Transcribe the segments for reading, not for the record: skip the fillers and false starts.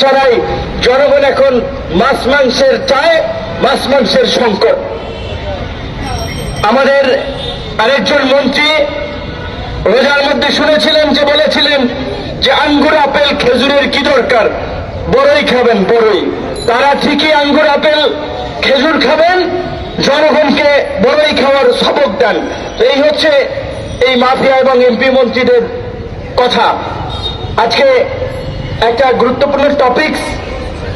চিকিৎসা নাই, জনগণ এখন মাছ মাংসের চায়, মাছ মাংসের সংকট। আমাদের আরেকজন মন্ত্রী রোজার মধ্যে শুনেছিলেন যে বলেছিলেন যে আঙ্গুর আপেল খেজুরের কি দরকার, বড়ই খাবেন বড়ই। তারা ঠিকই আঙ্গুর আপেল খেজুর খাবেন, জনগণকে বড়ই খাওয়ার সবক দেন। এই হচ্ছে এই মাফিয়া এবং এমপি মন্ত্রীদের কথা। আজকে একটা গুরুত্বপূর্ণ টপিকস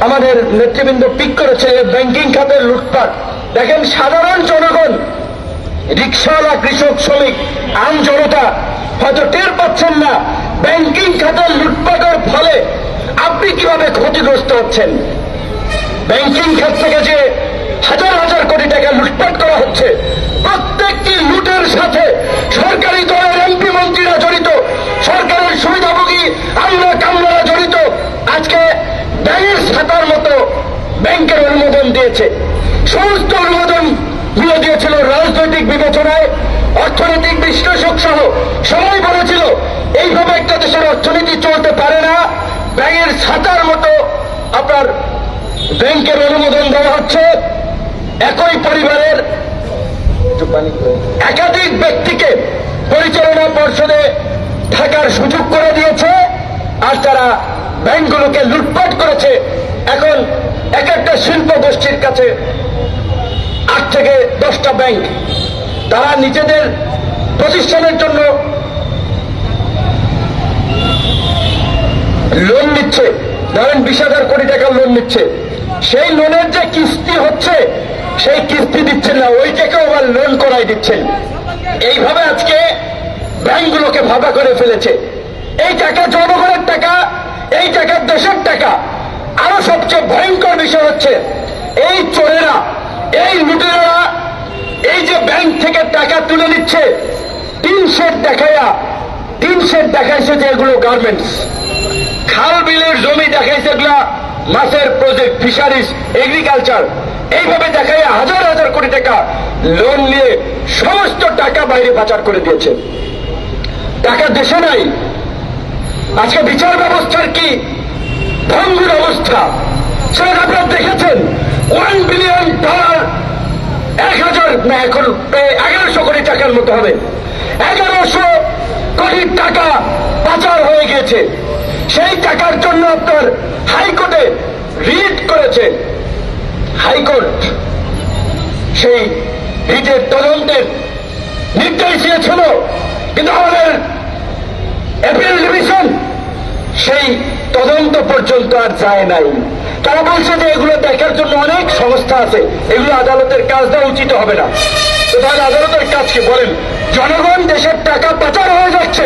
আমাদের নেতৃবৃন্দ পিক করেছে, ব্যাংকিং খাতের লুটপাট। দেখেন, সাধারণ জনগণ, রিক্সাওয়ালা, কৃষক, শ্রমিক, আম জনতা হয়তো টের পাচ্ছেন না ব্যাংকিং খাতের লুটপাটের ফলে আপনি কিভাবে ক্ষতিগ্রস্ত হচ্ছেন। ব্যাংকিং খাত থেকে যে হাজার হাজার কোটি টাকা লুটপাট করা হচ্ছে, প্রত্যেকটি লুটের সাথে সরকারি দলের এমপি মন্ত্রীরা জড়িত, সরকারের সুবিধাভোগী আমরা কামলারা জড়িত। আজকে ব্যাংকের ছাতার মতো ব্যাংকের অনুমোদন দিয়েছে, সমস্ত অনুমোদন দিয়ে দিয়েছিল রাজনৈতিক বিবেচনায়। অর্থনৈতিক বিশ্লেষক সহ সবাই বলেছিল এইভাবে একটা দেশের অর্থনীতি চলতে পারে না। ব্যাংকের ছাতার মতো আপনার ব্যাংকের অনুমোদন দেওয়া হচ্ছে। একই পরিবারের একাধিক ব্যক্তিকে পরিচালনা পর্ষদে থাকার সুযোগ করে দিয়েছে, আর তারা ব্যাংকগুলোকে লুটপাট করেছে। এখন এক একটা শিল্প গোষ্ঠীর কাছে 8 থেকে 10টা ব্যাংক, তারা নিজেদের প্রতিষ্ঠানের জন্য লোন নিচ্ছে, ধরেন 20,000 কোটি টাকা লোন নিচ্ছে, সেই লোনের যে কিস্তি হচ্ছে সেই কিস্তি দিচ্ছেন না, ওইটাকেও আবার লোন করাই দিচ্ছেন। এইভাবে আজকে ব্যাংকগুলোকে ভাগা করে ফেলেছে। এই টাকা জনগণের টাকা, এই টাকা দেশের টাকা। আরো সবচেয়ে ভয়ঙ্কর বিষয় হচ্ছে এই চোরেরা, এই লুটেরা এই যে ব্যাংক থেকে টাকা তুলে নিচ্ছে, টিন শেড দেখাইছে যে এগুলো গার্মেন্টস, খাল বিলের জমি দেখাইছে এগুলা মাছের প্রজেক্ট, ফিশারিজ, এগ্রিকালচার। এইভাবে দেখাই হাজার হাজার কোটি টাকা লোন নিয়ে সমস্ত টাকা বাইরে পাচার করে দিয়েছে। টাকা দেশে নাই। আজকে বিচার ব্যবস্থার কি ভঙ্গুর অবস্থা সেটা আপনারা দেখেছেন। $1 বিলিয়ন, 1100 কোটি টাকার মতো হবে, 1100 কোটি টাকা পাচার হয়ে গেছে। সেই টাকার জন্য আপনার হাইকোর্টে রিট করেছে, হাইকোর্ট সেই রিটের তদন্তের নির্দেশ দিয়েছিল, কিন্তু আমাদের অ্যাপিল ডিভিশন সেই তদন্ত পর্যন্ত আর যায় নাই। তারা বলছে যে এগুলো দেখার জন্য অনেক সংস্থা আছে, এগুলো আদালতের কাজ দেওয়া উচিত হবে না। তো তাহলে আদালতের কাজকে বলেন, জনগণ দেশের টাকা পাচার হয়ে যাচ্ছে,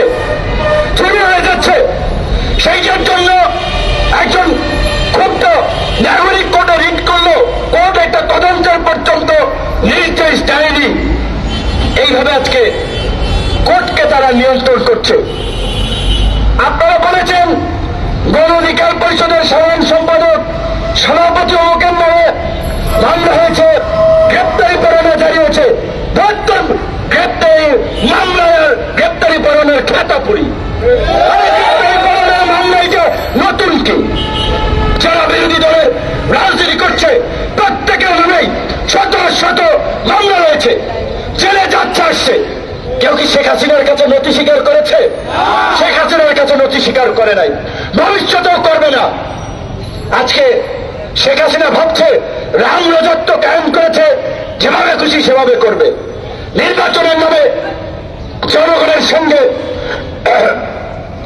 চুরি হয়ে যাচ্ছে, সেইটার জন্য একজন ক্ষুব্ধ নাগরিক কোর্টে রিট করলো, কোর্ট একটা তদন্তের পর্যন্ত নির্দেশ দেয়নি। এইভাবে আজকে কোর্টকে তারা নিয়ন্ত্রণ করছে। আপনারা বলেছেন গণ অধিকার পরিষদের সাধারণ সম্পাদক সভাপতি অমুকের নামে মামলা হয়েছে, গ্রেপ্তারি পরোয়ানা জারি হয়েছে। গ্রেপ্তারি মামলায় গ্রেপ্তারি পরোয়ানার খেতাপুরি মামলা, এটা নতুন কি? যারা বিরোধী দলের রাজনীতি করছে প্রত্যেকের নামেই শত শত মামলা রয়েছে, জেলে যাচ্ছে আসছে। কেউ কি শেখ হাসিনার কাছে নথি স্বীকার করেছে? শেখ হাসিনার কাছে নথি স্বীকার করে নাই, ভবিষ্যতেও করবে না। আজকে শেখ হাসিনা ভাবছে রাম রাজত্ব কায়েম করেছে, যেভাবে খুশি সেভাবে করবে। নির্বাচনের নামে জনগণের সঙ্গে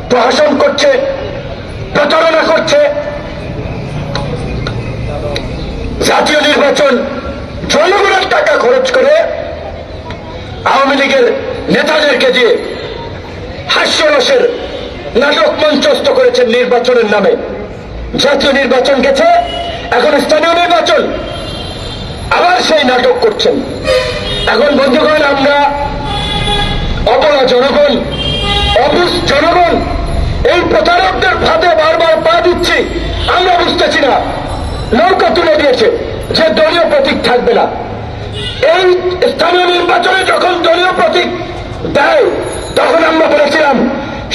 প্রহসন করছে, প্রতারণা করছে। জাতীয় নির্বাচন জনগণের টাকা খরচ করে আওয়ামী লীগের নেতাদেরকে দিয়ে হাস্যরসের নাটক মঞ্চস্থ করেছেন নির্বাচনের নামে। জাতীয় নির্বাচন গেছে, এখন স্থানীয় নির্বাচন, আবার সেই নাটক করছেন। এখন বন্ধুগণ, আমরা অবলা জনগণ, অবুঝ জনগণ এই প্রতারকদের ফাঁদে বারবার পা দিচ্ছি। আমরা বুঝতেছি না, নৌকা তুলে দিয়েছে যে দলীয় প্রতীক থাকবে না। এই স্থানীয় নির্বাচনে যখন দলীয় প্রতীক দেয় তখন আমরা বলেছিলাম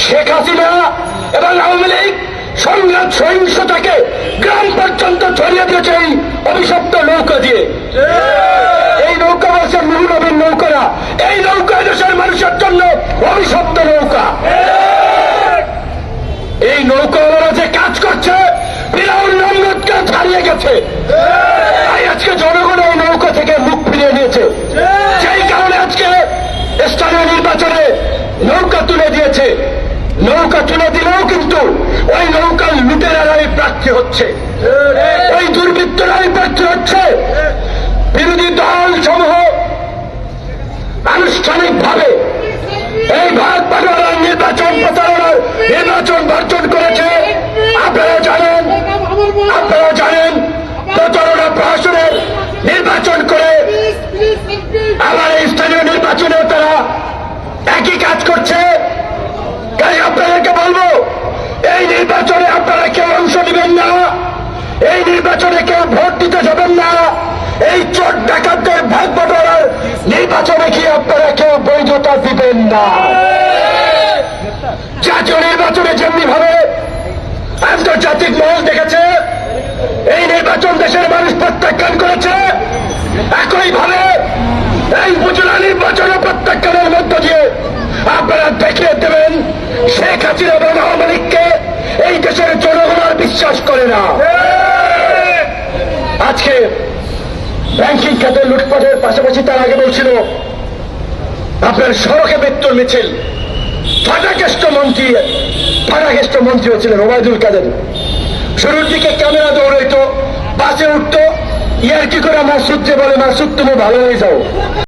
শেখ হাসিনা এবং আওয়ামী লীগ সহিংসতাকে চালিয়ে দিয়েছে এই অভিশপ্ত নৌকা দিয়ে। এই নৌকা বলছে নবীর নৌকারা, এই নৌকা দেশের মানুষের জন্য অভিশপ্ত নৌকা। এই নৌকাওয়ালারা যে কাজ করছে ফিরাউন নমরুদকে ছাড়িয়ে গেছে, তাই আজকে জনগণ এই নৌকা থেকে মুখ ফিরিয়ে নিয়েছে। সেই কারণে আজকে স্থানীয় নির্বাচনে নৌকা তুলে দিয়েছে। নৌকা তুলে দিলেও কিন্তু ওই নৌকার লুটেরারাই প্রার্থী হচ্ছে, ওই দুর্বৃত্তরাই প্রার্থী হচ্ছে। বিরোধী দল সমূহ আনুষ্ঠানিক ভাবে এই ভাগ বাটোয়ারার নির্বাচন প্রচারণার নির্বাচন বর্জন করেছে। আপনারা জানেন প্রচারণা প্রশাসনের নির্বাচন করে আবার এই স্থানীয় নির্বাচনেও তারা একই কাজ করছে। তাই আপনাদেরকে বলবো, এই নির্বাচনে আপনারা কেউ অংশ নেবেন না, এই নির্বাচনে কেউ ভোট দিতে যাবেন না। এই চোর ডাকাতদের ভাগ বাটোয়ারার নির্বাচনে কি আপনারা কেউ বৈধতা দিবেন না। জাতীয় নির্বাচনে যেমনি ভাবে আন্তর্জাতিক মহল দেখেছে এই নির্বাচন দেশের মানুষ প্রত্যাখ্যান করেছে, একইভাবে এই উপজেলা নির্বাচনে প্রত্যাখ্যানের মধ্য দিয়ে আপনারা দেখিয়ে দেবেন শেখ হাসিনা এবং আওয়ামী লীগকে এই দেশের জনগণ আর বিশ্বাস করে না। আজকে ব্যাংকিং খাতে লুটপাটের পাশাপাশি তার আগে বলছিল আপনার সড়কে মৃত্যুর মিছিল, ফাটাকেষ্ট মন্ত্রী হচ্ছিলেন ওবায়দুল কাদের। শুরুর দিকে ক্যামেরা দৌড়াইতো, বাসে উঠতো, ইয়ার কি করে মাসুদ যে বলে মাসুদ তুমি ভালো হয়ে যাও।